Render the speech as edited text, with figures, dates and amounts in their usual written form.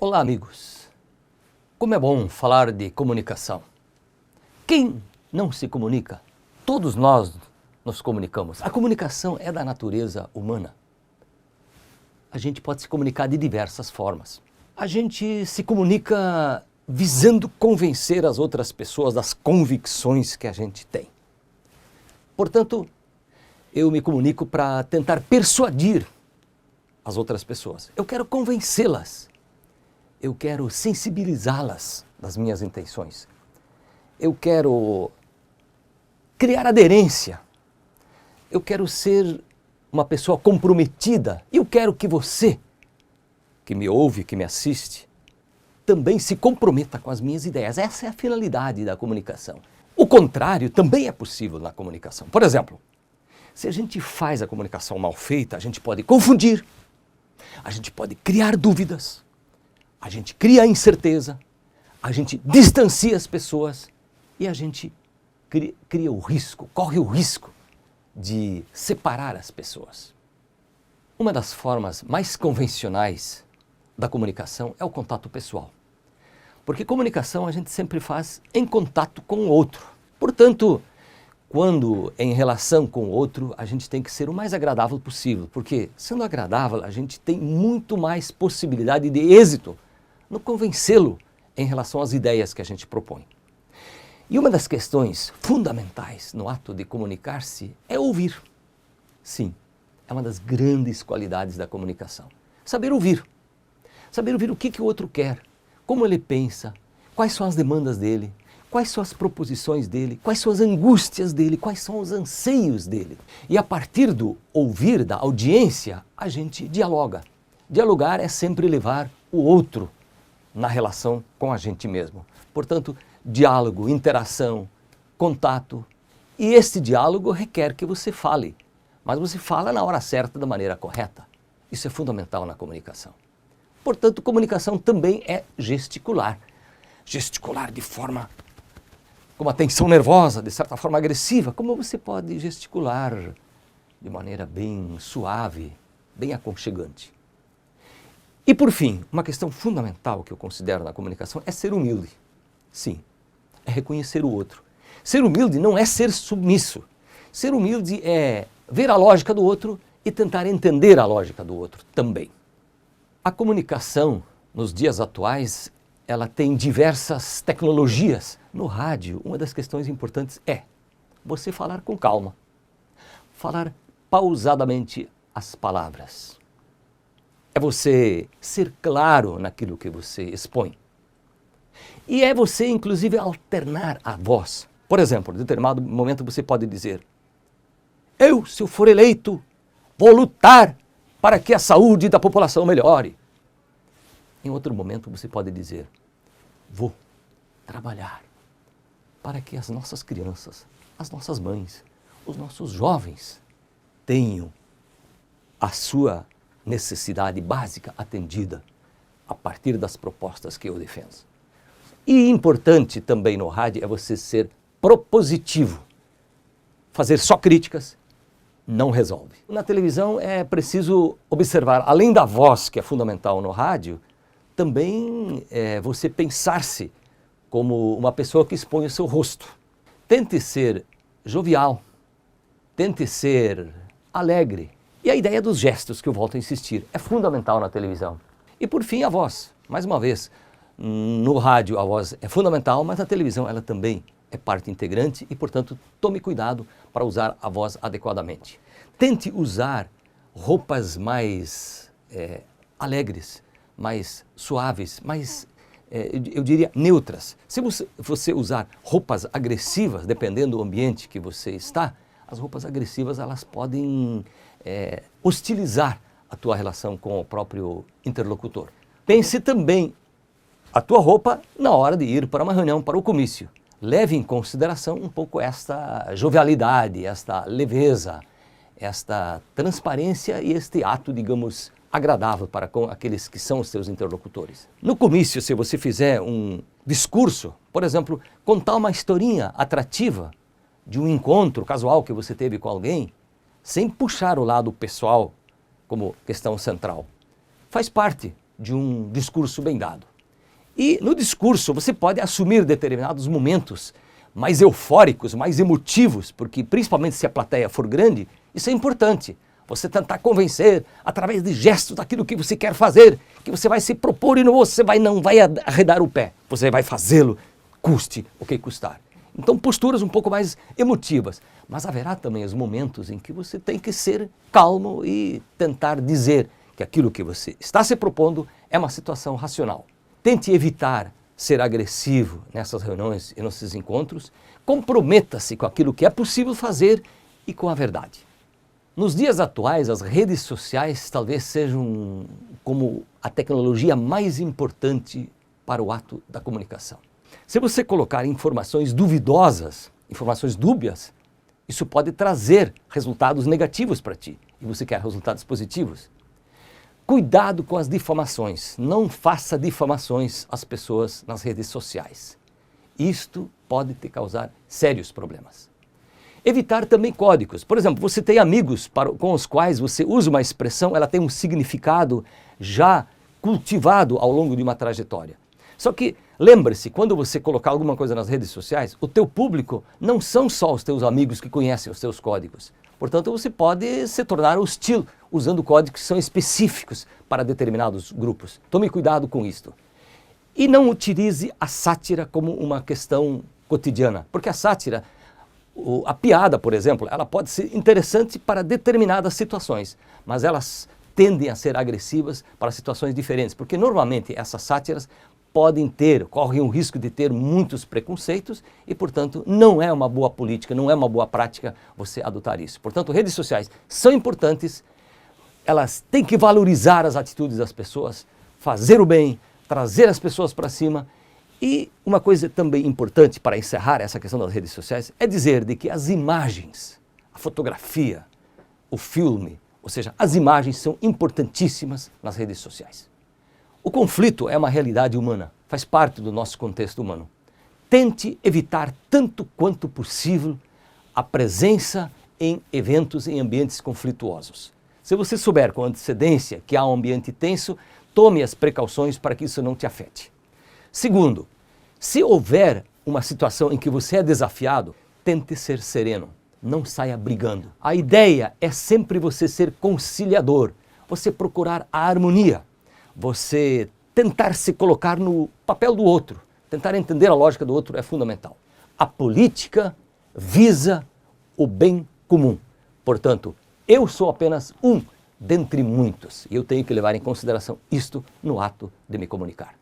Olá, amigos. Como é bom falar de comunicação. Quem não se comunica? Todos nós nos comunicamos. A comunicação é da natureza humana. A gente pode se comunicar de diversas formas. A gente se comunica visando convencer as outras pessoas das convicções que a gente tem. Portanto, eu me comunico para tentar persuadir as outras pessoas. Eu quero convencê-las. Eu quero sensibilizá-las das minhas intenções. Eu quero criar aderência. Eu quero ser uma pessoa comprometida. E eu quero que você, que me ouve, que me assiste, também se comprometa com as minhas ideias. Essa é a finalidade da comunicação. O contrário também é possível na comunicação. Por exemplo, se a gente faz a comunicação mal feita, a gente pode confundir, a gente pode criar dúvidas, a gente cria incerteza, a gente distancia as pessoas e a gente cria o risco, corre o risco de separar as pessoas. Uma das formas mais convencionais da comunicação é o contato pessoal. Porque comunicação a gente sempre faz em contato com o outro. Portanto, quando em relação com o outro, a gente tem que ser o mais agradável possível. Porque sendo agradável, a gente tem muito mais possibilidade de êxito no convencê-lo em relação às ideias que a gente propõe. E uma das questões fundamentais no ato de comunicar-se é ouvir. Sim, é uma das grandes qualidades da comunicação. Saber ouvir. Saber ouvir o que o outro quer, como ele pensa, quais são as demandas dele, quais são as proposições dele, quais são as angústias dele, quais são os anseios dele. E a partir do ouvir, da audiência, a gente dialoga. Dialogar é sempre levar o outro na relação com a gente mesmo. Portanto, diálogo, interação, contato. E este diálogo requer que você fale, mas você fala na hora certa, da maneira correta. Isso é fundamental na comunicação. Portanto, comunicação também é gesticular. Gesticular de forma com uma tensão nervosa, de certa forma agressiva, como você pode gesticular de maneira bem suave, bem aconchegante. E por fim, uma questão fundamental que eu considero na comunicação é ser humilde. Sim, é reconhecer o outro. Ser humilde não é ser submisso. Ser humilde é ver a lógica do outro e tentar entender a lógica do outro também. A comunicação, nos dias atuais, ela tem diversas tecnologias. No rádio, uma das questões importantes é você falar com calma, falar pausadamente as palavras. É você ser claro naquilo que você expõe. E é você, inclusive, alternar a voz. Por exemplo, em determinado momento você pode dizer: eu, se eu for eleito, vou lutar para que a saúde da população melhore. Em outro momento você pode dizer: vou trabalhar para que as nossas crianças, as nossas mães, os nossos jovens tenham a sua necessidade básica atendida a partir das propostas que eu defendo. E importante também no rádio é você ser propositivo. Fazer só críticas não resolve. Na televisão é preciso observar, além da voz, que é fundamental no rádio, também você pensar-se como uma pessoa que expõe o seu rosto. Tente ser jovial, tente ser alegre. E a ideia dos gestos, que eu volto a insistir, é fundamental na televisão. E por fim, a voz. Mais uma vez, no rádio a voz é fundamental, mas na televisão ela também é parte integrante e, portanto, tome cuidado para usar a voz adequadamente. Tente usar roupas mais alegres, mais suaves, mais, eu diria, neutras. Se você usar roupas agressivas, dependendo do ambiente que você está, as roupas agressivas elas podem hostilizar a tua relação com o próprio interlocutor. Pense também a tua roupa na hora de ir para uma reunião, para o comício. Leve em consideração um pouco esta jovialidade, esta leveza, esta transparência e este ato, digamos, agradável para com aqueles que são os teus interlocutores. No comício, se você fizer um discurso, por exemplo, contar uma historinha atrativa de um encontro casual que você teve com alguém, sem puxar o lado pessoal como questão central. Faz parte de um discurso bem dado. E no discurso você pode assumir determinados momentos mais eufóricos, mais emotivos, porque principalmente se a plateia for grande, isso é importante. Você tentar convencer através de gestos daquilo que você quer fazer, que você vai se propor e você não vai arredar o pé. Você vai fazê-lo, custe o que custar. Então posturas um pouco mais emotivas. Mas haverá também os momentos em que você tem que ser calmo e tentar dizer que aquilo que você está se propondo é uma situação racional. Tente evitar ser agressivo nessas reuniões e nesses encontros. Comprometa-se com aquilo que é possível fazer e com a verdade. Nos dias atuais, as redes sociais talvez sejam como a tecnologia mais importante para o ato da comunicação. Se você colocar informações duvidosas, informações dúbias, isso pode trazer resultados negativos para ti. E você quer resultados positivos? Cuidado com as difamações. Não faça difamações às pessoas nas redes sociais. Isto pode te causar sérios problemas. Evitar também códigos. Por exemplo, você tem amigos com os quais você usa uma expressão, ela tem um significado já cultivado ao longo de uma trajetória. Só que lembre-se, quando você colocar alguma coisa nas redes sociais, o teu público não são só os teus amigos que conhecem os teus códigos. Portanto, você pode se tornar hostil usando códigos que são específicos para determinados grupos. Tome cuidado com isto. E não utilize a sátira como uma questão cotidiana, porque a sátira, a piada, por exemplo, ela pode ser interessante para determinadas situações, mas elas tendem a ser agressivas para situações diferentes, porque normalmente essas sátiras correm o risco de ter muitos preconceitos e, portanto, não é uma boa política, não é uma boa prática você adotar isso. Portanto, redes sociais são importantes, elas têm que valorizar as atitudes das pessoas, fazer o bem, trazer as pessoas para cima. E uma coisa também importante para encerrar essa questão das redes sociais é dizer de que as imagens, a fotografia, o filme, ou seja, as imagens são importantíssimas nas redes sociais. O conflito é uma realidade humana, faz parte do nosso contexto humano. Tente evitar tanto quanto possível a presença em eventos, em ambientes conflituosos. Se você souber com antecedência que há um ambiente tenso, tome as precauções para que isso não te afete. Segundo, se houver uma situação em que você é desafiado, tente ser sereno, não saia brigando. A ideia é sempre você ser conciliador, você procurar a harmonia. Você tentar se colocar no papel do outro, tentar entender a lógica do outro é fundamental. A política visa o bem comum. Portanto, eu sou apenas um dentre muitos e eu tenho que levar em consideração isto no ato de me comunicar.